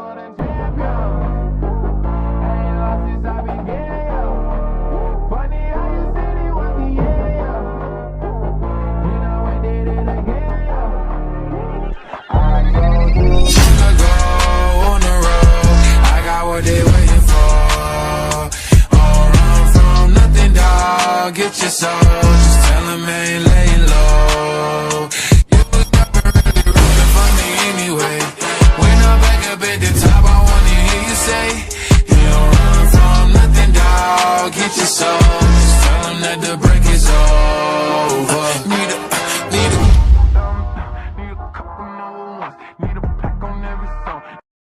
for the champion. Ain't lost since I began, yo. Funny how you said it was the end, yo. Then I went did it again, yo. I go on the road. I got what they waiting for. All run from nothing, dog. Get your soul. Just tell them ain't laying low. You was never really rooting for me anyway. When I'm back up at the